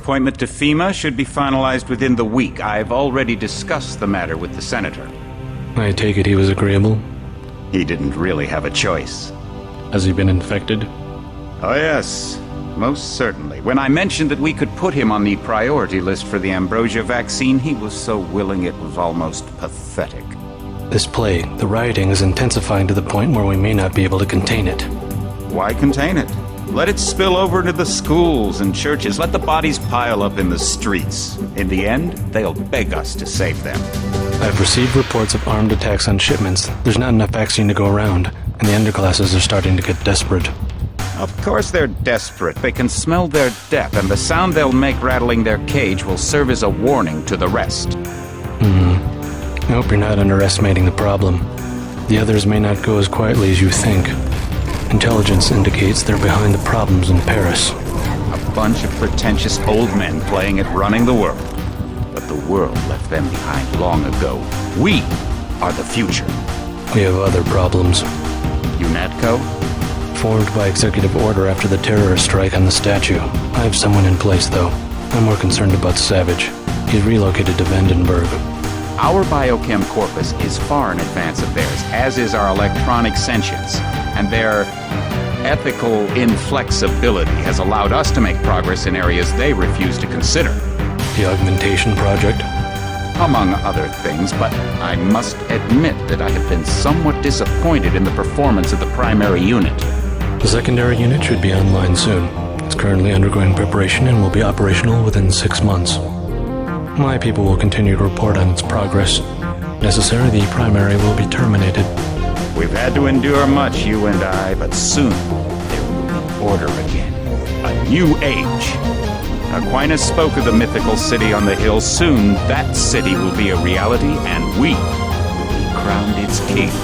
appointment to FEMA should be finalized within the week. I've already discussed the matter with the Senator. I take it he was agreeable? He didn't really have a choice. Has he been infected? Oh yes, most certainly. When I mentioned that we could put him on the priority list for the ambrosia vaccine, he was so willing it was almost pathetic. This plague, the rioting, is intensifying to the point where we may not be able to contain it. Why contain it? Let it spill over into the schools and churches. Let the bodies pile up in the streets. In the end, they'll beg us to save them. I've received reports of armed attacks on shipments. There's not enough vaccine to go around, and the underclasses are starting to get desperate. Of course they're desperate. They can smell their death, and the sound they'll make rattling their cage will serve as a warning to the rest. I hope you're not underestimating the problem. The others may not go as quietly as you think. Intelligence indicates they're behind the problems in Paris. A bunch of pretentious old men playing at running the world. But the world left them behind long ago. We are the future. We have other problems. UNATCO? Formed by executive order after the terrorist strike on the statue. I have someone in place, though. I'm more concerned about Savage. He's relocated to Vandenberg. Our biochem corpus is far in advance of theirs, as is our electronic sentience. And their ethical inflexibility has allowed us to make progress in areas they refuse to consider. The augmentation project? Among other things, but I must admit that I have been somewhat disappointed in the performance of the primary unit. The secondary unit should be online soon. It's currently undergoing preparation and will be operational within 6 months. My people will continue to report on its progress. Necessary, the primary will be terminated. We've had to endure much, you and I, but soon there will be order again. A new age. Aquinas spoke of the mythical city on the hill. Soon that city will be a reality, and we will be crowned its kings.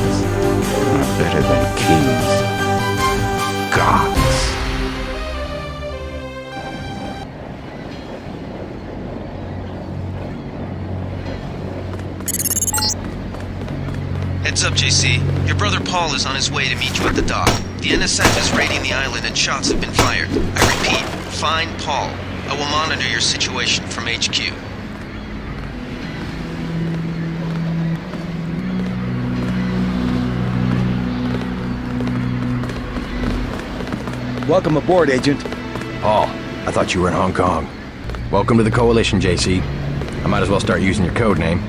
Not better than kings. Gods. Heads up, JC. Your brother Paul is on his way to meet you at the dock. The NSF is raiding the island and shots have been fired. I repeat, find Paul. I will monitor your situation from HQ. Welcome aboard, Agent. Paul, I thought you were in Hong Kong. Welcome to the Coalition, JC. I might as well start using your code name.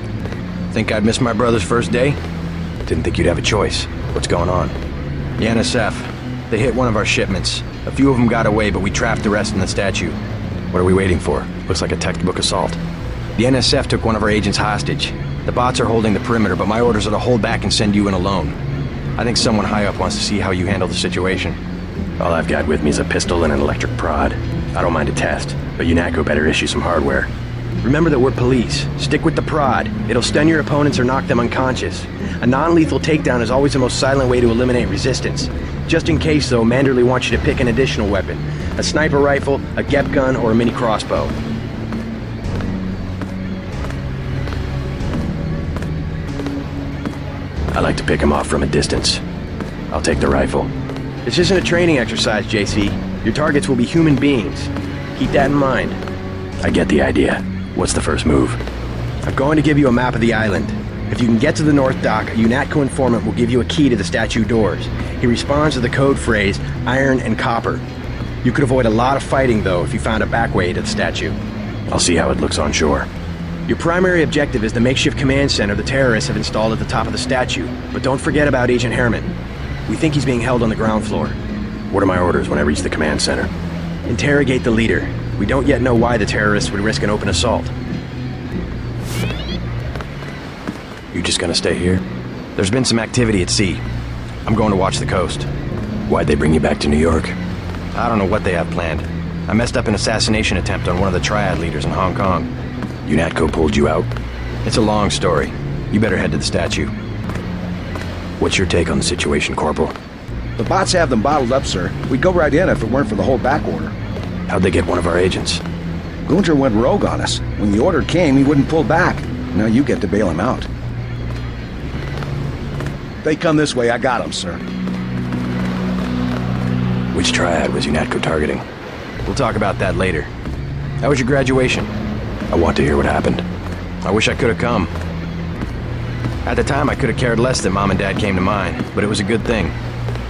Think I'd miss my brother's first day? Didn't think you'd have a choice. What's going on? The NSF. They hit one of our shipments. A few of them got away, but we trapped the rest in the statue. What are we waiting for? Looks like a textbook assault. The NSF took one of our agents hostage. The bots are holding the perimeter, but my orders are to hold back and send you in alone. I think someone high up wants to see how you handle the situation. All I've got with me is a pistol and an electric prod. I don't mind a test, but UNATCO better issue some hardware. Remember that we're police. Stick with the prod. It'll stun your opponents or knock them unconscious. A non-lethal takedown is always the most silent way to eliminate resistance. Just in case, though, Manderley wants you to pick an additional weapon. A sniper rifle, a GEP gun, or a mini crossbow. I like to pick him off from a distance. I'll take the rifle. This isn't a training exercise, JC. Your targets will be human beings. Keep that in mind. I get the idea. What's the first move? I'm going to give you a map of the island. If you can get to the North Dock, a UNATCO informant will give you a key to the statue doors. He responds to the code phrase, iron and copper. You could avoid a lot of fighting, though, if you found a back way to the statue. I'll see how it looks on shore. Your primary objective is the makeshift command center the terrorists have installed at the top of the statue. But don't forget about Agent Herman. We think he's being held on the ground floor. What are my orders when I reach the command center? Interrogate the leader. We don't yet know why the terrorists would risk an open assault. You just gonna stay here? There's been some activity at sea. I'm going to watch the coast. Why'd they bring you back to New York? I don't know what they have planned. I messed up an assassination attempt on one of the Triad leaders in Hong Kong. UNATCO pulled you out? It's a long story. You better head to the statue. What's your take on the situation, Corporal? The bots have them bottled up, sir. We'd go right in if it weren't for the whole back order. How'd they get one of our agents? Gunter went rogue on us. When the order came, he wouldn't pull back. Now you get to bail him out. They come this way, I got them, sir. Which Triad was UNATCO targeting? We'll talk about that later. How was your graduation? I want to hear what happened. I wish I could have come. At the time, I could have cared less that Mom and Dad came to mine, but it was a good thing.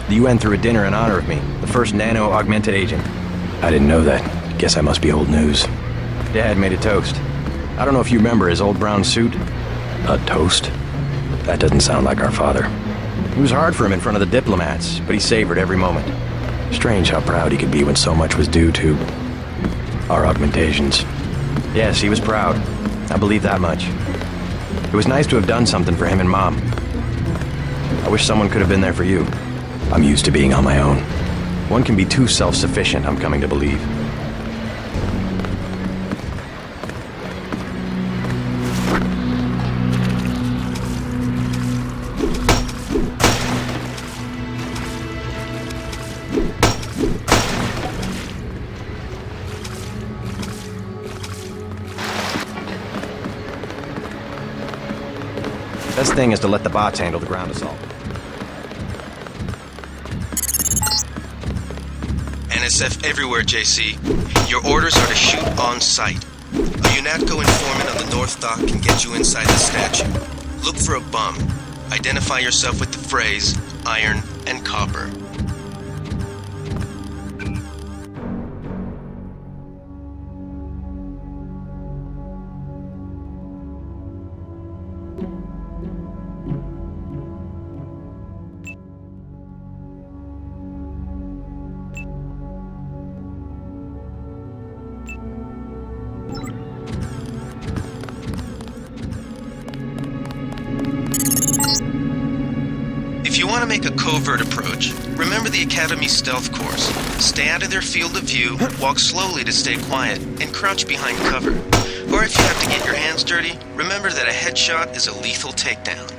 The UN threw a dinner in honor of me, the first nano-augmented agent. I didn't know that. Guess I must be old news. Dad made a toast. I don't know if you remember his old brown suit. A toast? That doesn't sound like our father. It was hard for him in front of the diplomats, but he savored every moment. Strange how proud he could be when so much was due to our augmentations. Yes, he was proud. I believe that much. It was nice to have done something for him and Mom. I wish someone could have been there for you. I'm used to being on my own. One can be too self-sufficient, I'm coming to believe. Best thing is to let the bots handle the ground assault. NSF everywhere, JC. Your orders are to shoot on sight. A UNATCO informant on the North Dock can get you inside the statue. Look for a bum. Identify yourself with the phrase, iron and copper. If you want to make a covert approach, remember the Academy stealth course. Stay out of their field of view, walk slowly to stay quiet, and crouch behind cover. Or if you have to get your hands dirty, remember that a headshot is a lethal takedown.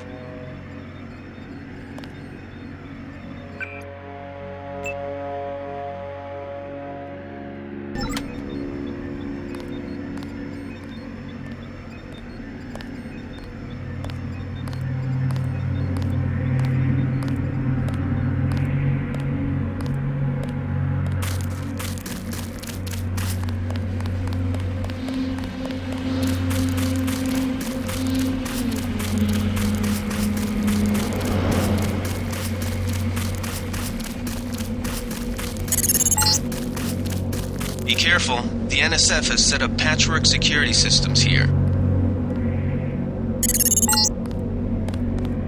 Be careful. The NSF has set up patchwork security systems here.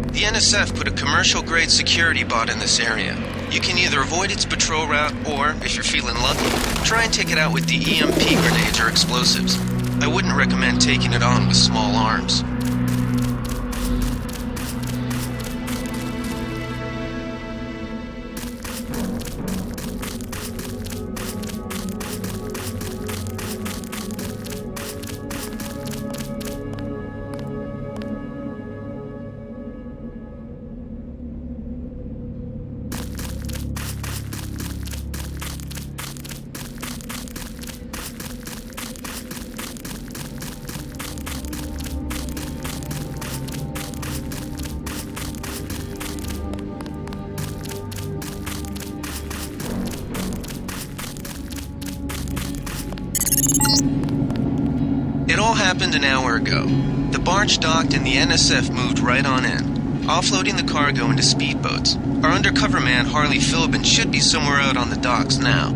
The NSF put a commercial-grade security bot in this area. You can either avoid its patrol route, or, if you're feeling lucky, try and take it out with the EMP grenades or explosives. I wouldn't recommend taking it on with small arms. It all happened an hour ago. The barge docked and the NSF moved right on in, offloading the cargo into speedboats. Our undercover man, Harley Philbin, should be somewhere out on the docks now.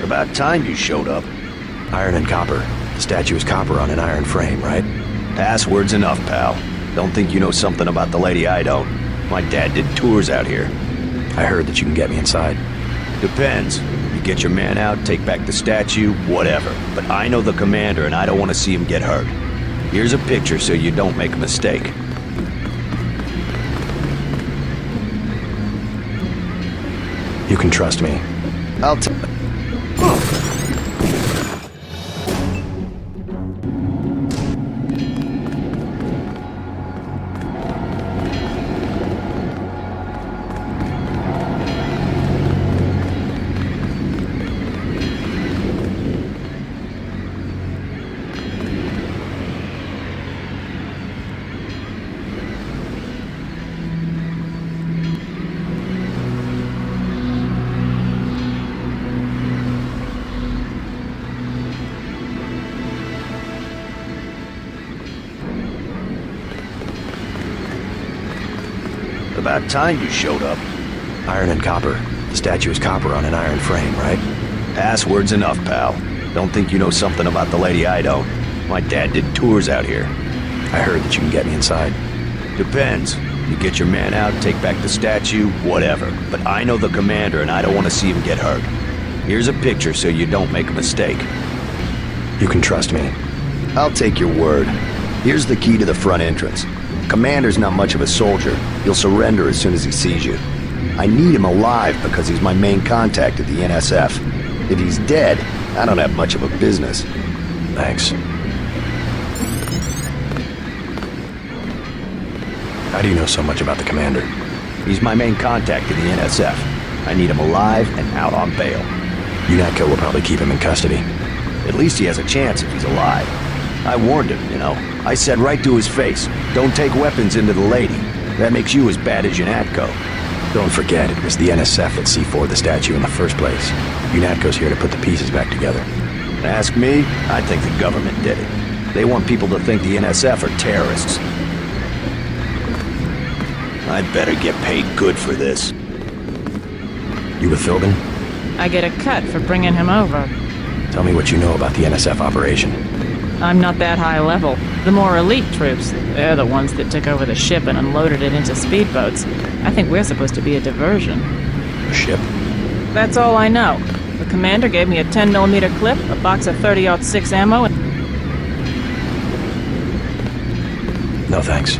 About time you showed up. Iron and copper. The statue is copper on an iron frame, right? Password's enough, pal. Don't think you know something about the lady I don't. My dad did tours out here. I heard that you can get me inside. Depends. You get your man out, take back the statue, whatever. But I know the commander and I don't want to see him get hurt. Here's a picture so you don't make a mistake. You can trust me. I'll tell. about time you showed up. Iron and copper. The statue is copper on an iron frame, right? Password's enough, pal. Don't think you know something about the lady I don't. My dad did tours out here. I heard that you can get me inside. Depends. You get your man out, take back the statue, whatever. But I know the commander and I don't want to see him get hurt. Here's a picture so you don't make a mistake. You can trust me. I'll take your word. Here's the key to the front entrance. Commander's not much of a soldier. He'll surrender as soon as he sees you. I need him alive because he's my main contact at the NSF. If he's dead, I don't have much of a business. Thanks. How do you know so much about the commander? He's my main contact in the NSF. I need him alive and out on bail. UNATCO will probably keep him in custody. At least he has a chance if he's alive. I warned him, you know. I said right to his face, don't take weapons into the lady. That makes you as bad as UNATCO. Don't forget, it was the NSF that C4'd the statue in the first place. UNATCO's here to put the pieces back together. Ask me, I think the government did it. They want people to think the NSF are terrorists. I'd better get paid good for this. You with Philbin? I get a cut for bringing him over. Tell me what you know about the NSF operation. I'm not that high level. The more elite troops, they're the ones that took over the ship and unloaded it into speedboats. I think we're supposed to be a diversion. A ship? That's all I know. The commander gave me a 10mm clip, a box of 30-06 ammo, and... No thanks.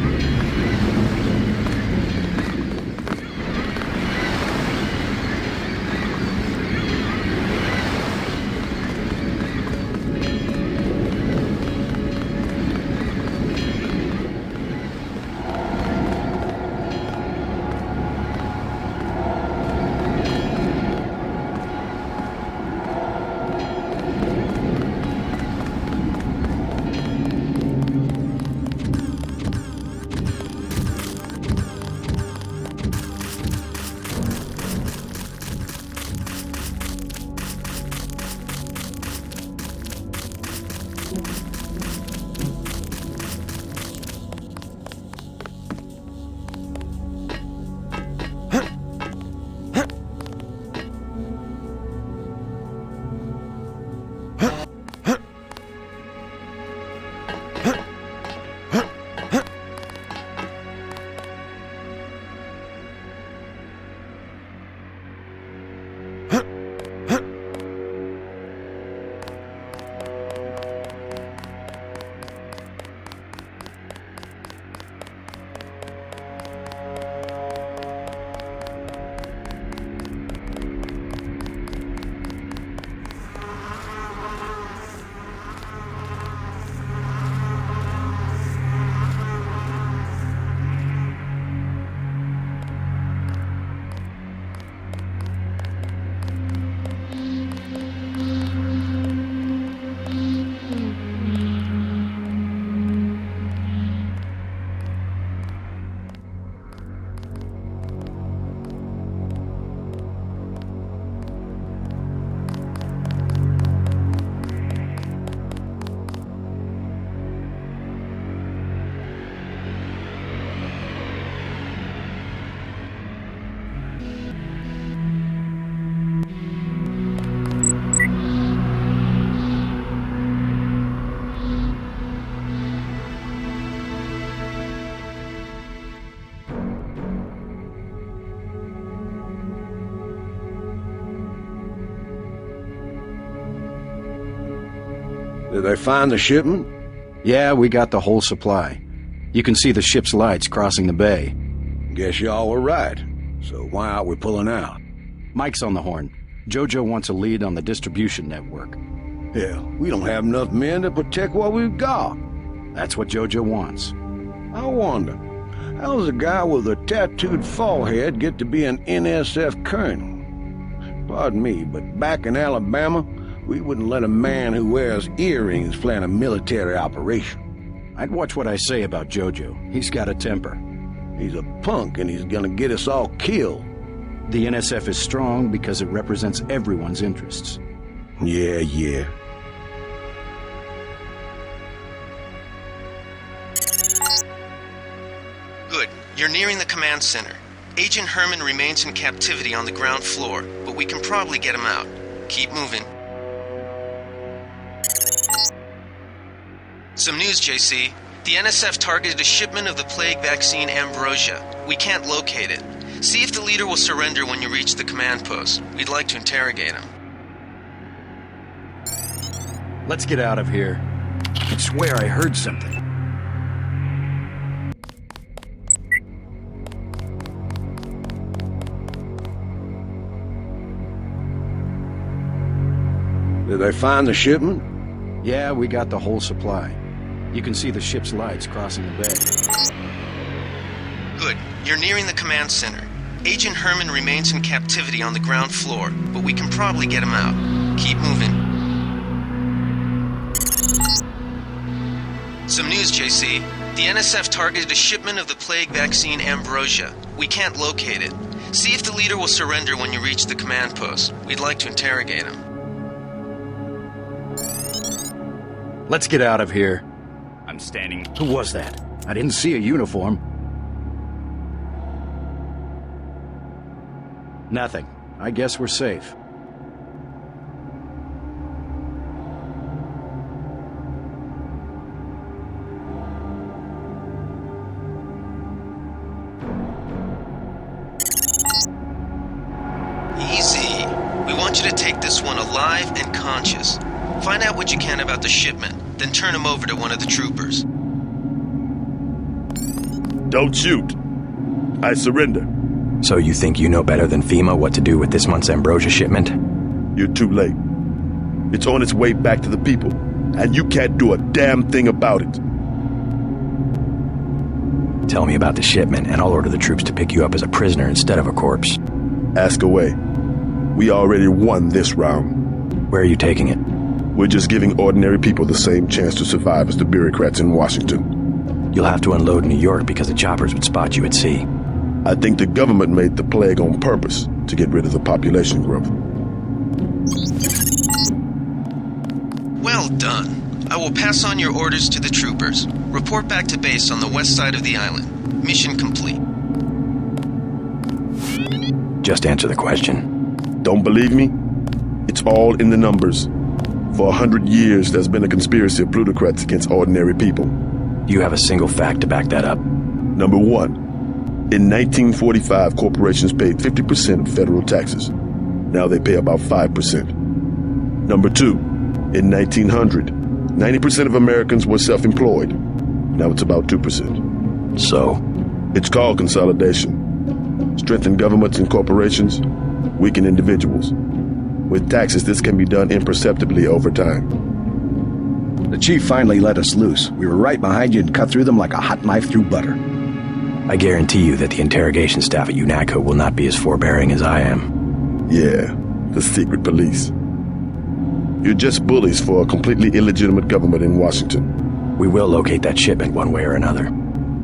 Did they find the shipment? Yeah, we got the whole supply. You can see the ship's lights crossing the bay. Guess y'all were right. So why aren't we pulling out? Mike's on the horn. Jojo wants a lead on the distribution network. Hell, we don't have enough men to protect what we've got. That's what Jojo wants. I wonder, how does a guy with a tattooed forehead get to be an NSF colonel? Pardon me, but back in Alabama, we wouldn't let a man who wears earrings plan a military operation. I'd watch what I say about Jojo. He's got a temper. He's a punk and he's gonna get us all killed. The NSF is strong because it represents everyone's interests. Yeah. Good. You're nearing the command center. Agent Herman remains in captivity on the ground floor, but we can probably get him out. Keep moving. Some news, JC. The NSF targeted a shipment of the plague vaccine Ambrosia. We can't locate it. See if the leader will surrender when you reach the command post. We'd like to interrogate him. Let's get out of here. I swear I heard something. Did they find the shipment? Yeah, we got the whole supply. You can see the ship's lights crossing the bay. Good. You're nearing the command center. Agent Herman remains in captivity on the ground floor, but we can probably get him out. Keep moving. Some news, JC. The NSF targeted a shipment of the plague vaccine Ambrosia. We can't locate it. See if the leader will surrender when you reach the command post. We'd like to interrogate him. Let's get out of here. I'm standing. Who was that? I didn't see a uniform. Nothing. I guess we're safe. Easy. We want you to take this one alive and conscious. Find out what you can about the shipment, then turn him over to one of the troopers. Don't shoot. I surrender. So you think you know better than FEMA what to do with this month's Ambrosia shipment? You're too late. It's on its way back to the people, and you can't do a damn thing about it. Tell me about the shipment, and I'll order the troops to pick you up as a prisoner instead of a corpse. Ask away. We already won this round. Where are you taking it? We're just giving ordinary people the same chance to survive as the bureaucrats in Washington. You'll have to unload in New York because the choppers would spot you at sea. I think the government made the plague on purpose to get rid of the population growth. Well done. I will pass on your orders to the troopers. Report back to base on the west side of the island. Mission complete. Just answer the question. Don't believe me? It's all in the numbers. For 100 years, there's been a conspiracy of plutocrats against ordinary people. Do you have a single fact to back that up? Number one, in 1945, corporations paid 50% of federal taxes. Now they pay about 5%. Number two, in 1900, 90% of Americans were self-employed. Now it's about 2%. So? It's called consolidation. Strengthen governments and corporations, weaken individuals. With taxes, this can be done imperceptibly over time. The chief finally let us loose. We were right behind you and cut through them like a hot knife through butter. I guarantee you that the interrogation staff at UNATCO will not be as forbearing as I am. Yeah, the secret police. You're just bullies for a completely illegitimate government in Washington. We will locate that shipment one way or another.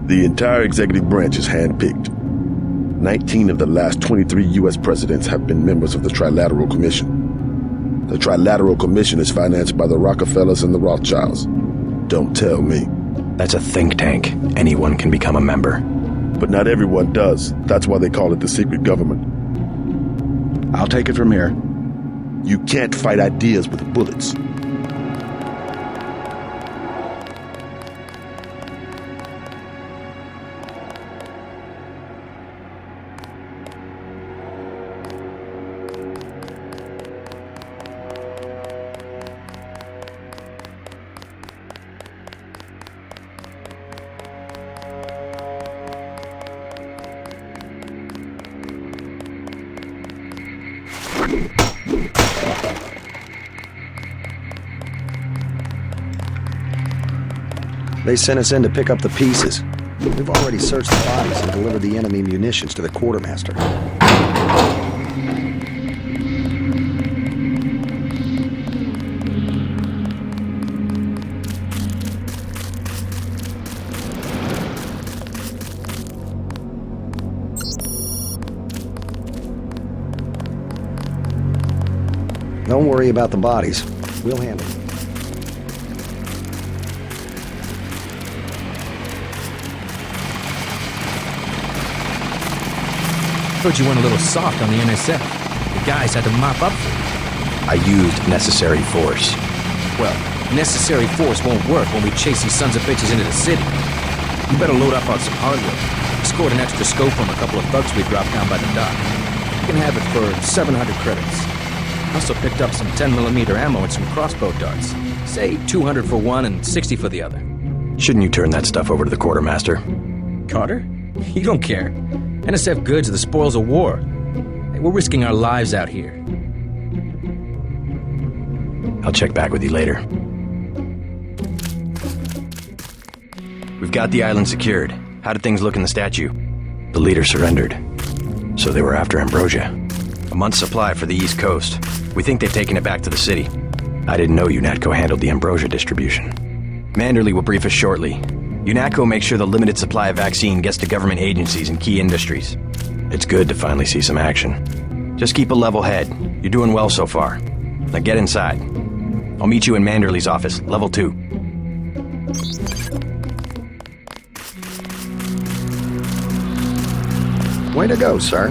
The entire executive branch is handpicked. 19 of the last 23 U.S. presidents have been members of the Trilateral Commission. The Trilateral Commission is financed by the Rockefellers and the Rothschilds. Don't tell me. That's a think tank. Anyone can become a member. But not everyone does. That's why they call it the secret government. I'll take it from here. You can't fight ideas with bullets. They sent us in to pick up the pieces. We've already searched the bodies and delivered the enemy munitions to the quartermaster. Don't worry about the bodies. We'll handle them. Heard you went a little soft on the NSF. The guys had to mop up for you. I used necessary force. Well, necessary force won't work when we chase these sons of bitches into the city. You better load up on some hardware. I scored an extra scope from a couple of thugs we dropped down by the dock. You can have it for 700 credits. Also picked up some 10mm ammo and some crossbow darts. Say 200 for one and 60 for the other. Shouldn't you turn that stuff over to the quartermaster? Carter? You don't care. NSF goods are the spoils of war. Hey, we're risking our lives out here. I'll check back with you later. We've got the island secured. How did things look in the statue? The leader surrendered. So they were after Ambrosia. A month's supply for the East Coast. We think they've taken it back to the city. I didn't know UNATCO handled the Ambrosia distribution. Manderley will brief us shortly. UNATCO makes sure the limited supply of vaccine gets to government agencies and key industries. It's good to finally see some action. Just keep a level head. You're doing well so far. Now get inside. I'll meet you in Manderley's office, level 2. Way to go, sir.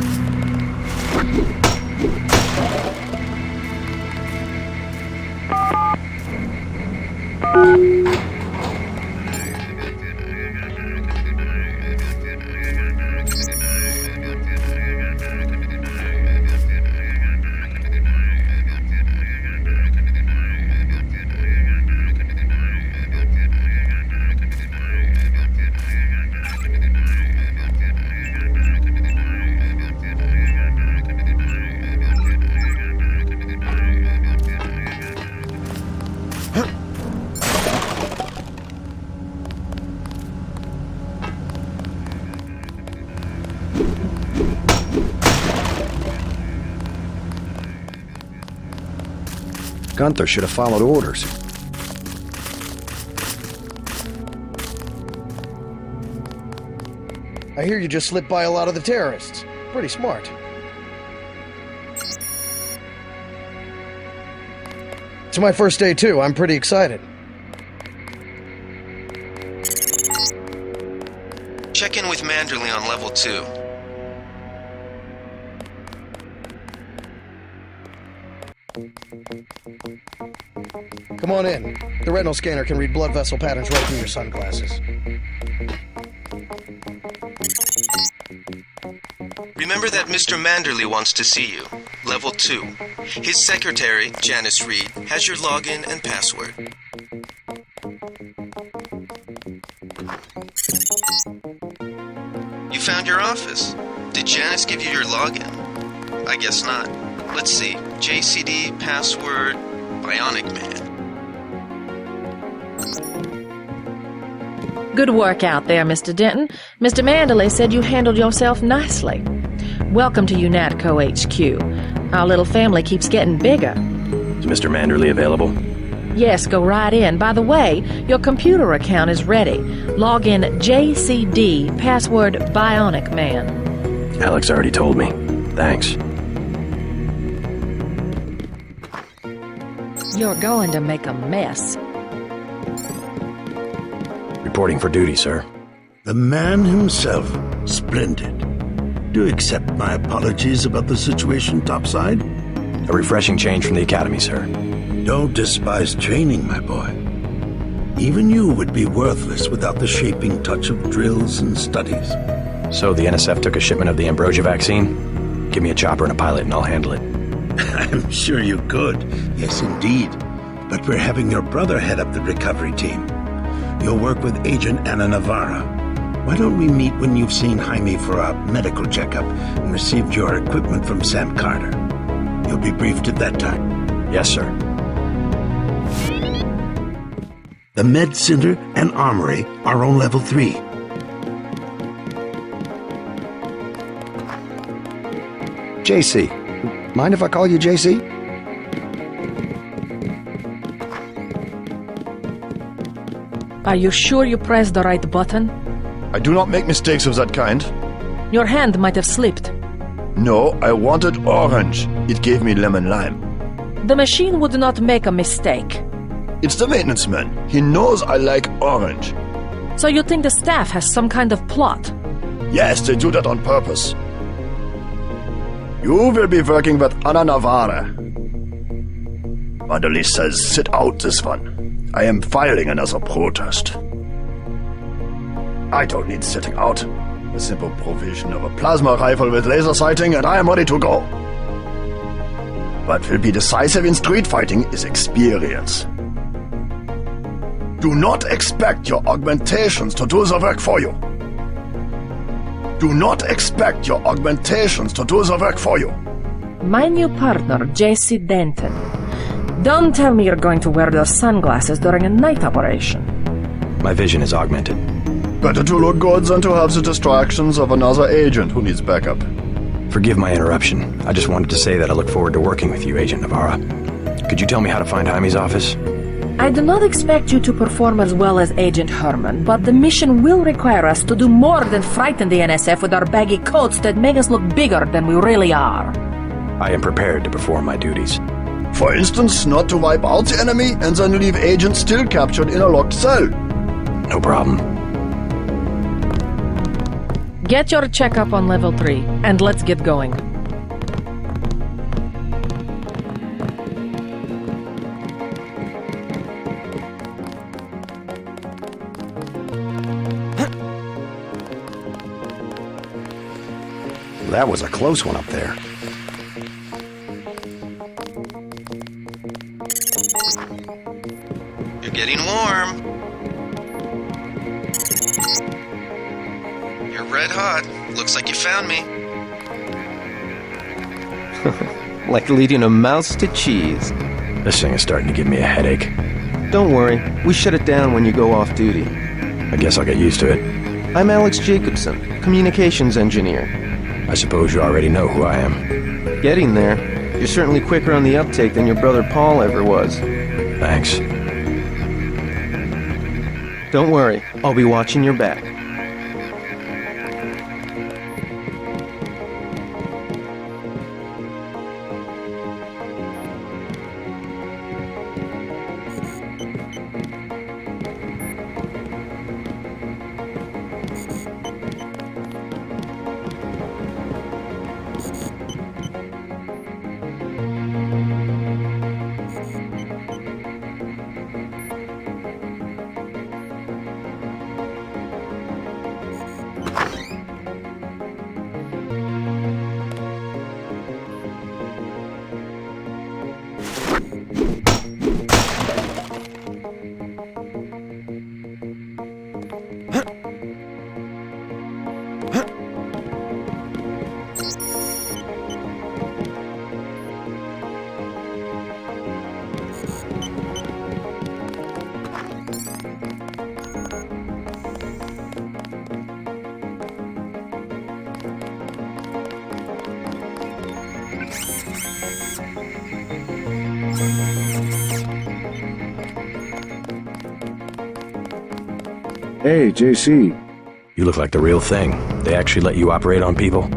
Gunther should have followed orders. I hear you just slipped by a lot of the terrorists. Pretty smart. It's my first day too. I'm pretty excited. Check in with Manderley on level 2. Come on in. The retinal scanner can read blood vessel patterns right through your sunglasses. Remember that Mr. Manderley wants to see you. Level 2. His secretary, Janice Reed, has your login and password. You found your office. Did Janice give you your login? I guess not. Let's see. JCD, password, Bionic Man. Good work out there, Mr. Denton. Mr. Manderley said you handled yourself nicely. Welcome to UNATCO HQ. Our little family keeps getting bigger. Is Mr. Manderley available? Yes, go right in. By the way, your computer account is ready. Log in JCD, password Bionic Man. Alex already told me. Thanks. You're going to make a mess. Reporting for duty, sir. The man himself. Splendid. Do accept my apologies about the situation topside. A refreshing change from the academy, sir. Don't despise training, my boy. Even you would be worthless without the shaping touch of drills and studies. So the NSF took a shipment of the Ambrosia vaccine? Give me a chopper and a pilot and I'll handle it. I'm sure you could. Yes, indeed. But we're having your brother head up the recovery team. You'll work with Agent Anna Navarra. Why don't we meet when you've seen Jaime for a medical checkup and received your equipment from Sam Carter? You'll be briefed at that time. Yes, sir. The Med Center and Armory are on level 3. JC. Mind if I call you JC? Are you sure you pressed the right button? I do not make mistakes of that kind. Your hand might have slipped. No, I wanted orange. It gave me lemon lime. The machine would not make a mistake. It's the maintenance man. He knows I like orange. So you think the staff has some kind of plot? Yes, they do that on purpose. You will be working with Ana Navarra. But the list says sit out this one. I am filing another protest. I don't need sitting out. A simple provision of a plasma rifle with laser sighting and I am ready to go. What will be decisive in street fighting is experience. Do not expect your augmentations to do the work for you. Do not expect your augmentations to do the work for you. My new partner, JC Denton. Don't tell me you're going to wear those sunglasses during a night operation. My vision is augmented. Better to look good than to have the distractions of another agent who needs backup. Forgive my interruption. I just wanted to say that I look forward to working with you, Agent Navarra. Could you tell me how to find Jaime's office? I do not expect you to perform as well as Agent Herman, but the mission will require us to do more than frighten the NSF with our baggy coats that make us look bigger than we really are. I am prepared to perform my duties. For instance, not to wipe out the enemy and then leave agents still captured in a locked cell. No problem. Get your checkup on level 3, and let's get going. That was a close one up there. You're getting warm. You're red hot. Looks like you found me. Like leading a mouse to cheese. This thing is starting to give me a headache. Don't worry, we shut it down when you go off duty. I guess I'll get used to it. I'm Alex Jacobson, communications engineer. I suppose you already know who I am. Getting there. You're certainly quicker on the uptake than your brother Paul ever was. Thanks. Don't worry, I'll be watching your back. Hey, JC. You look like the real thing. They actually let you operate on people?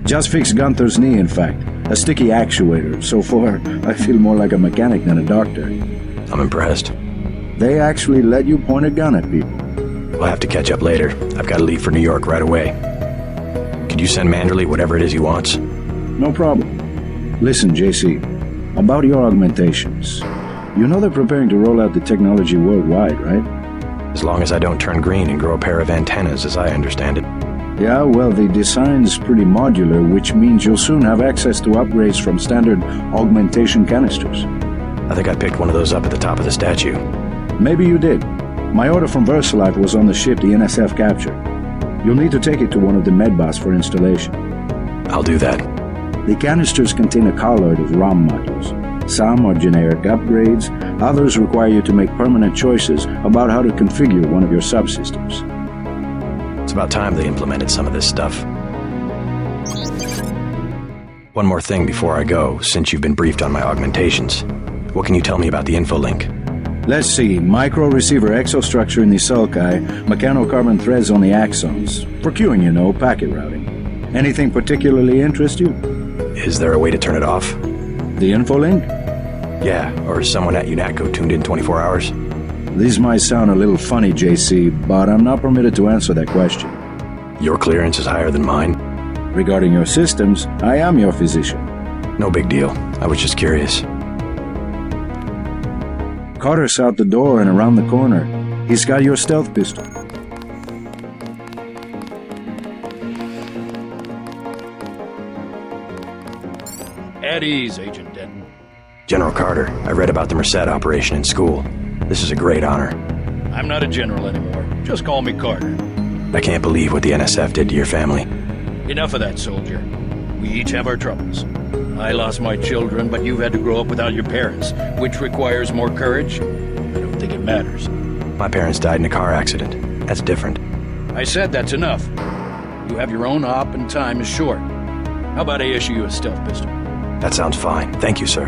Just fixed Gunther's knee, in fact. A sticky actuator. So far, I feel more like a mechanic than a doctor. I'm impressed. They actually let you point a gun at people. We'll have to catch up later. I've got to leave for New York right away. Could you send Manderley whatever it is he wants? No problem. Listen, JC. About your augmentations. You know they're preparing to roll out the technology worldwide, right? As long as I don't turn green and grow a pair of antennas, as I understand it. Yeah, well, the design's pretty modular, which means you'll soon have access to upgrades from standard augmentation canisters. I think I picked one of those up at the top of the statue. Maybe you did. My order from Versalife was on the ship the NSF captured. You'll need to take it to one of the medbas for installation. I'll do that. The canisters contain a colloid of ROM modules. Some are generic upgrades, others require you to make permanent choices about how to configure one of your subsystems. It's about time they implemented some of this stuff. One more thing before I go, since you've been briefed on my augmentations. What can you tell me about the info link? Let's see, micro-receiver exostructure in the sulci, mechanocarbon threads on the axons. For queuing, you know, packet routing. Anything particularly interest you? Is there a way to turn it off? The info link? Yeah, or is someone at UNATCO tuned in 24 hours? These might sound a little funny, JC, but I'm not permitted to answer that question. Your clearance is higher than mine? Regarding your systems, I am your physician. No big deal. I was just curious. Carter's out the door and around the corner. He's got your stealth pistol. At ease, Agent Denton. General Carter, I read about the Merced operation in school. This is a great honor. I'm not a general anymore. Just call me Carter. I can't believe what the NSF did to your family. Enough of that, soldier. We each have our troubles. I lost my children, but you've had to grow up without your parents, which requires more courage. I don't think it matters. My parents died in a car accident. That's different. I said that's enough. You have your own op and time is short. How about I issue you a stealth pistol? That sounds fine. Thank you, sir.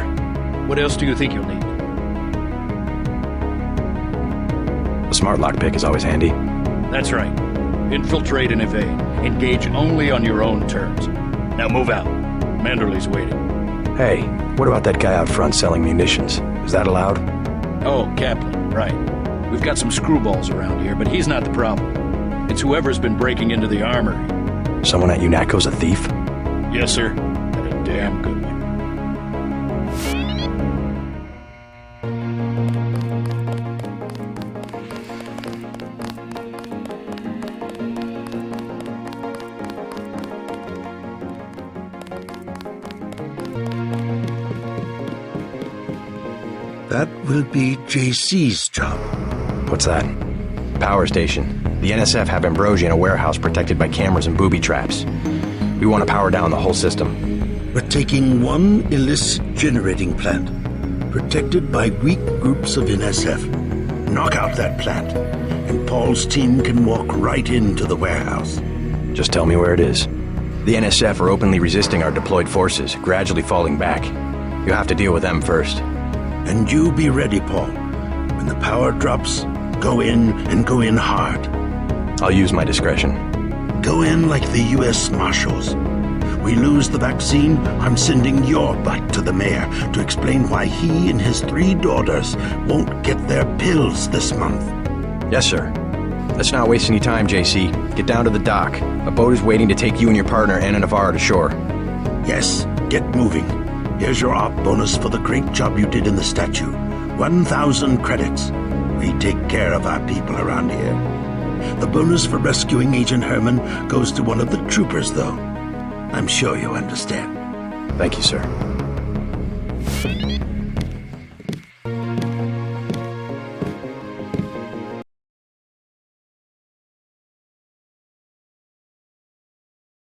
What else do you think you'll need? A smart lockpick is always handy. That's right. Infiltrate and evade. Engage only on your own terms. Now move out. Manderley's waiting. Hey, what about that guy out front selling munitions? Is that allowed? Oh, Kaplan, right. We've got some screwballs around here, but he's not the problem. It's whoever's been breaking into the armory. Someone at UNATCO's a thief? Yes, sir. And a damn good one. That will be JC's job. What's that? Power station. The NSF have Ambrosia in a warehouse protected by cameras and booby traps. We want to power down the whole system. We're taking one illicit generating plant, protected by weak groups of NSF. Knock out that plant, and Paul's team can walk right into the warehouse. Just tell me where it is. The NSF are openly resisting our deployed forces, gradually falling back. You'll have to deal with them first. And you be ready, Paul. When the power drops, go in and go in hard. I'll use my discretion. Go in like the U.S. Marshals. We lose the vaccine, I'm sending your butt to the mayor to explain why he and his 3 daughters won't get their pills this month. Yes, sir. Let's not waste any time, JC. Get down to the dock. A boat is waiting to take you and your partner, Anna Navarro, to shore. Yes, get moving. Here's your op bonus for the great job you did in the statue. 1,000 credits. We take care of our people around here. The bonus for rescuing Agent Herman goes to one of the troopers, though. I'm sure you understand. Thank you, sir.